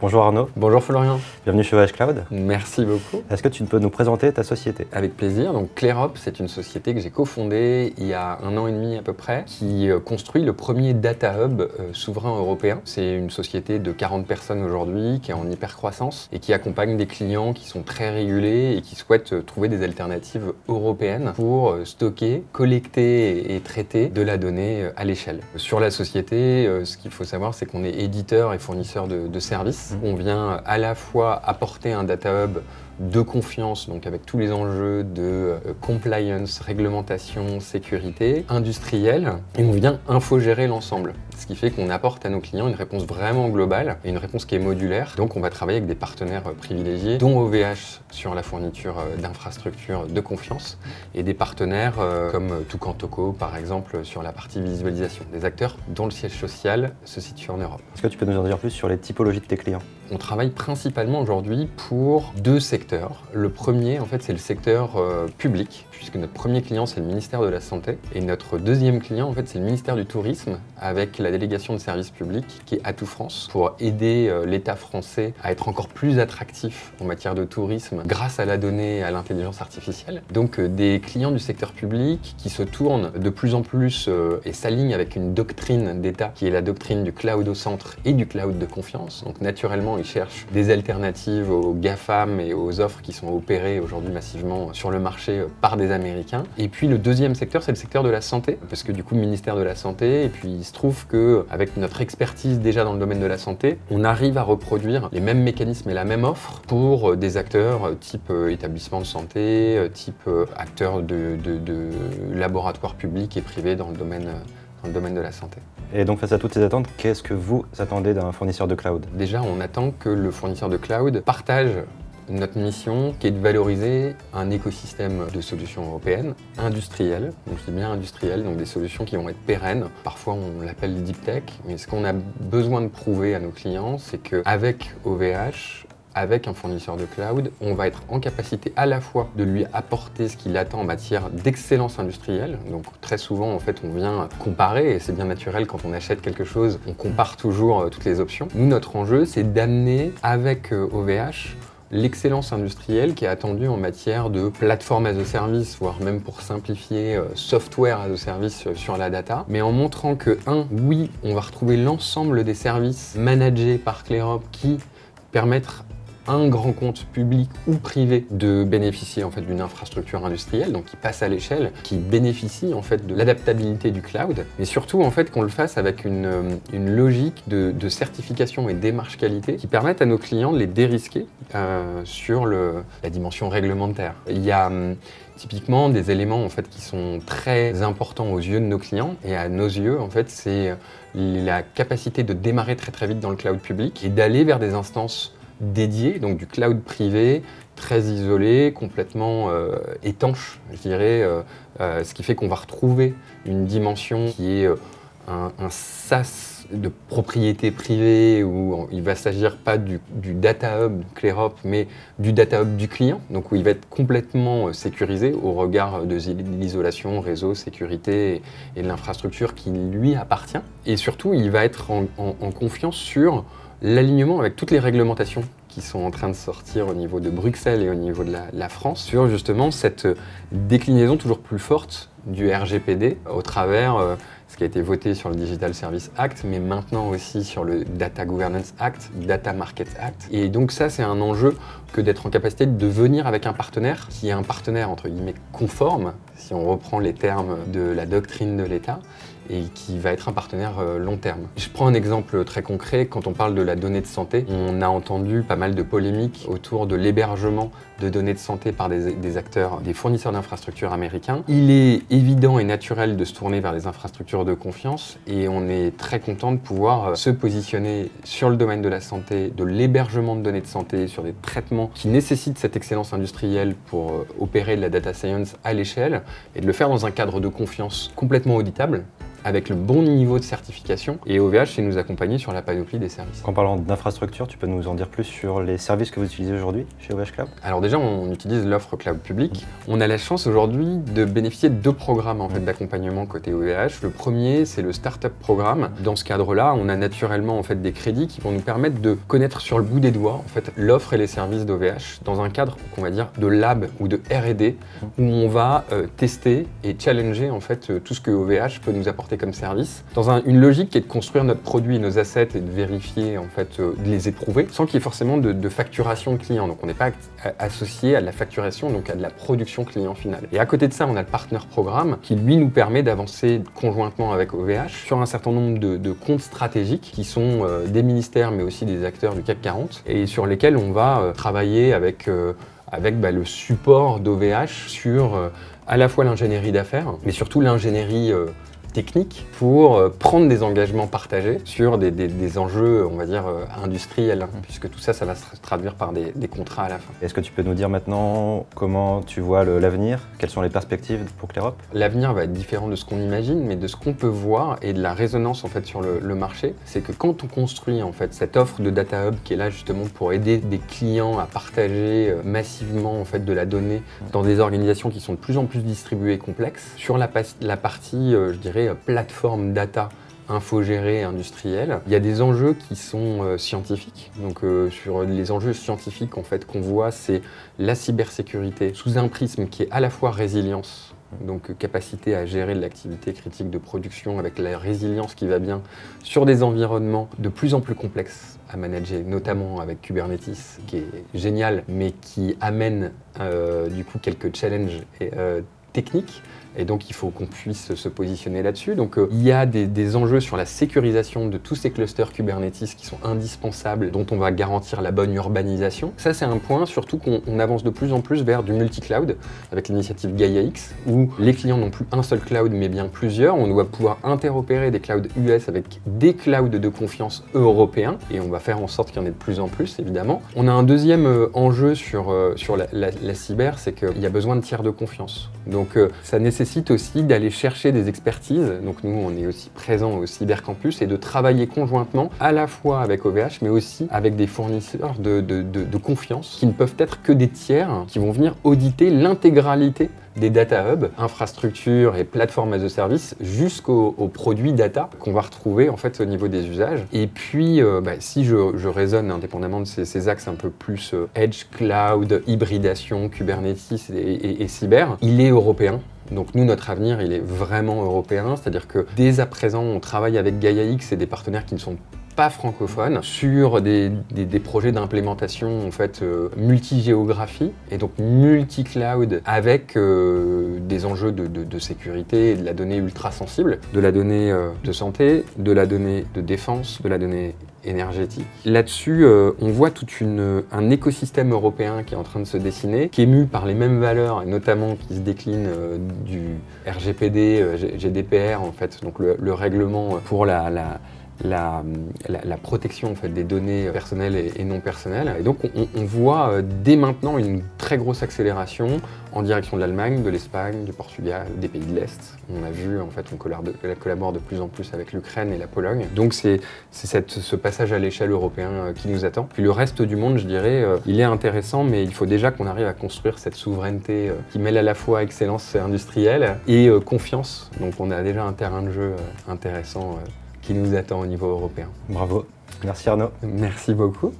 Bonjour Arnaud. Bonjour Florian. Bienvenue chez OVH Cloud. Merci beaucoup. Est-ce que tu peux nous présenter ta société? Avec plaisir. Donc ClearUp, c'est une société que j'ai cofondée il y a 1 an et demi à peu près, qui construit le premier data hub souverain européen. C'est une société de 40 personnes aujourd'hui, qui est en hyper croissance et qui accompagne des clients qui sont très régulés et qui souhaitent trouver des alternatives européennes pour stocker, collecter et traiter de la donnée à l'échelle. Sur la société, ce qu'il faut savoir, c'est qu'on est éditeur et fournisseur de services. On vient à la fois apporter un data hub de confiance, donc avec tous les enjeux de compliance, réglementation, sécurité, industrielle, et on vient infogérer l'ensemble. Ce qui fait qu'on apporte à nos clients une réponse vraiment globale et une réponse qui est modulaire. Donc on va travailler avec des partenaires privilégiés, dont OVH sur la fourniture d'infrastructures de confiance et des partenaires comme Toucan Toco par exemple sur la partie visualisation, des acteurs dont le siège social se situe en Europe. Est-ce que tu peux nous en dire plus sur les typologies de tes clients? On travaille principalement aujourd'hui pour 2 secteurs. Le premier, en fait, c'est le secteur public, puisque notre premier client, c'est le ministère de la Santé. Et notre deuxième client, en fait, c'est le ministère du Tourisme, avec la délégation de services publics, qui est Atout France, pour aider l'État français à être encore plus attractif en matière de tourisme grâce à la donnée et à l'intelligence artificielle. Donc, des clients du secteur public qui se tournent de plus en plus et s'alignent avec une doctrine d'État, qui est la doctrine du cloud au centre et du cloud de confiance. Donc, naturellement, ils cherchent des alternatives aux GAFAM et aux offres qui sont opérées aujourd'hui massivement sur le marché par des Américains. Et puis le deuxième secteur, c'est le secteur de la santé, parce que du coup, le ministère de la Santé, et puis il se trouve qu'avec notre expertise déjà dans le domaine de la santé, on arrive à reproduire les mêmes mécanismes et la même offre pour des acteurs type établissement de santé, type acteurs de laboratoires publics et privés dans le domaine de la santé. Et donc face à toutes ces attentes, qu'est-ce que vous attendez d'un fournisseur de cloud? Déjà, on attend que le fournisseur de cloud partage notre mission qui est de valoriser un écosystème de solutions européennes, industrielles, donc je dis bien industrielles, donc des solutions qui vont être pérennes. Parfois on l'appelle deep tech, mais ce qu'on a besoin de prouver à nos clients, c'est qu'avec OVH, avec un fournisseur de cloud, on va être en capacité à la fois de lui apporter ce qu'il attend en matière d'excellence industrielle. Donc très souvent, en fait, on vient comparer, et c'est bien naturel quand on achète quelque chose, on compare toujours toutes les options. Nous, notre enjeu, c'est d'amener avec OVH l'excellence industrielle qui est attendue en matière de plateforme as a service, voire même pour simplifier, software as a service sur la data, mais en montrant que, oui, on va retrouver l'ensemble des services managés par ClearUp qui permettent un grand compte public ou privé de bénéficier en fait d'une infrastructure industrielle, donc qui passe à l'échelle, qui bénéficie en fait de l'adaptabilité du cloud, mais surtout en fait qu'on le fasse avec une logique de certification et démarche qualité qui permettent à nos clients de les dérisquer sur la dimension réglementaire. Il y a typiquement des éléments en fait qui sont très importants aux yeux de nos clients et à nos yeux en fait c'est la capacité de démarrer très vite dans le cloud public et d'aller vers des instances dédié, donc du cloud privé, très isolé, complètement étanche, je dirais, ce qui fait qu'on va retrouver une dimension qui est un SaaS de propriété privée où il va s'agir pas du data hub ClearUp, mais du data hub du client, donc où il va être complètement sécurisé au regard de l'isolation, réseau, sécurité et de l'infrastructure qui lui appartient. Et surtout, il va être en confiance sur l'alignement avec toutes les réglementations qui sont en train de sortir au niveau de Bruxelles et au niveau de la France sur justement cette déclinaison toujours plus forte du RGPD au travers ce qui a été voté sur le Digital Services Act, mais maintenant aussi sur le Data Governance Act, Data Markets Act. Et donc ça, c'est un enjeu que d'être en capacité de venir avec un partenaire qui est un partenaire entre guillemets conforme, si on reprend les termes de la doctrine de l'État, et qui va être un partenaire long terme. Je prends un exemple très concret, quand on parle de la donnée de santé, on a entendu pas mal de polémiques autour de l'hébergement de données de santé par des acteurs, des fournisseurs d'infrastructures américains. Il est évident et naturel de se tourner vers les infrastructures de confiance et on est très content de pouvoir se positionner sur le domaine de la santé, de l'hébergement de données de santé, sur des traitements qui nécessitent cette excellence industrielle pour opérer de la data science à l'échelle et de le faire dans un cadre de confiance complètement auditable. avec le bon niveau de certification. Et OVH, c'est nous accompagner sur la panoplie des services. En parlant d'infrastructure, tu peux nous en dire plus sur les services que vous utilisez aujourd'hui chez OVH Cloud? Alors déjà, on utilise l'offre cloud public. On a la chance aujourd'hui de bénéficier de 2 programmes en fait, d'accompagnement côté OVH. Le premier, c'est le Startup Programme. Dans ce cadre-là, on a naturellement en fait, des crédits qui vont nous permettre de connaître sur le bout des doigts en fait, l'offre et les services d'OVH dans un cadre qu'on va dire de lab ou de R&D où on va tester et challenger en fait, tout ce que OVH peut nous apporter comme service dans une logique qui est de construire notre produit et nos assets et de vérifier, en fait, de les éprouver sans qu'il y ait forcément de facturation client. Donc on n'est pas associé à de la facturation, donc à de la production client finale. Et à côté de ça, on a le Partner Programme qui lui nous permet d'avancer conjointement avec OVH sur un certain nombre de comptes stratégiques qui sont des ministères mais aussi des acteurs du CAC 40 et sur lesquels on va travailler avec le support d'OVH sur à la fois l'ingénierie d'affaires, mais surtout l'ingénierie technique pour prendre des engagements partagés sur des enjeux, on va dire, industriels, puisque tout ça, ça va se traduire par des contrats à la fin. Est-ce que tu peux nous dire maintenant comment tu vois l'avenir? Quelles sont les perspectives pour Clearup? L'avenir va être différent de ce qu'on imagine, mais de ce qu'on peut voir et de la résonance en fait, sur le marché, c'est que quand on construit en fait, cette offre de Data Hub qui est là justement pour aider des clients à partager massivement en fait, de la donnée dans des organisations qui sont de plus en plus distribuées et complexes, sur la partie, je dirais, plateforme data infogérée industrielle. Il y a des enjeux qui sont scientifiques. Donc sur les enjeux scientifiques en fait qu'on voit, c'est la cybersécurité sous un prisme qui est à la fois résilience, donc capacité à gérer de l'activité critique de production avec la résilience qui va bien sur des environnements de plus en plus complexes à manager, notamment avec Kubernetes, qui est génial, mais qui amène du coup quelques challenges techniques. Et donc, il faut qu'on puisse se positionner là-dessus. Donc, il y a des enjeux sur la sécurisation de tous ces clusters Kubernetes qui sont indispensables, dont on va garantir la bonne urbanisation. Ça, c'est un point, surtout qu'on avance de plus en plus vers du multi-cloud, avec l'initiative Gaia-X, où les clients n'ont plus un seul cloud, mais bien plusieurs. On doit pouvoir interopérer des clouds US avec des clouds de confiance européens, et on va faire en sorte qu'il y en ait de plus en plus, évidemment. On a un deuxième enjeu sur la cyber, c'est qu'il y a besoin de tiers de confiance. Donc, ça nécessite aussi d'aller chercher des expertises. Donc nous, on est aussi présents au Cybercampus et de travailler conjointement à la fois avec OVH, mais aussi avec des fournisseurs de confiance qui ne peuvent être que des tiers qui vont venir auditer l'intégralité des data hubs, infrastructures et plateformes as a service jusqu'aux produits data qu'on va retrouver en fait au niveau des usages. Et puis, si je raisonne indépendamment de ces axes un peu plus edge, cloud, hybridation, Kubernetes et cyber, il est européen. Donc nous, notre avenir, il est vraiment européen, c'est-à-dire que dès à présent, on travaille avec Gaia-X et des partenaires qui ne sont pas francophones sur des projets d'implémentation en fait multi-géographie et donc multi-cloud avec des enjeux de sécurité et de la donnée ultra sensible, de la donnée de santé, de la donnée de défense, de la donnée énergétique. Là-dessus, on voit tout un écosystème européen qui est en train de se dessiner, qui est mu par les mêmes valeurs et notamment qui se décline du RGPD, GDPR en fait, donc le règlement pour la protection en fait, des données personnelles et non personnelles. Et donc on voit dès maintenant une très grosse accélération en direction de l'Allemagne, de l'Espagne, du Portugal, des pays de l'Est. On a vu, en fait, on collabore de plus en plus avec l'Ukraine et la Pologne. Donc c'est ce passage à l'échelle européenne qui nous attend. Puis le reste du monde, je dirais, il est intéressant, mais il faut déjà qu'on arrive à construire cette souveraineté qui mêle à la fois excellence industrielle et confiance. Donc on a déjà un terrain de jeu intéressant qui nous attend au niveau européen. Bravo. Merci Arnaud. Merci beaucoup.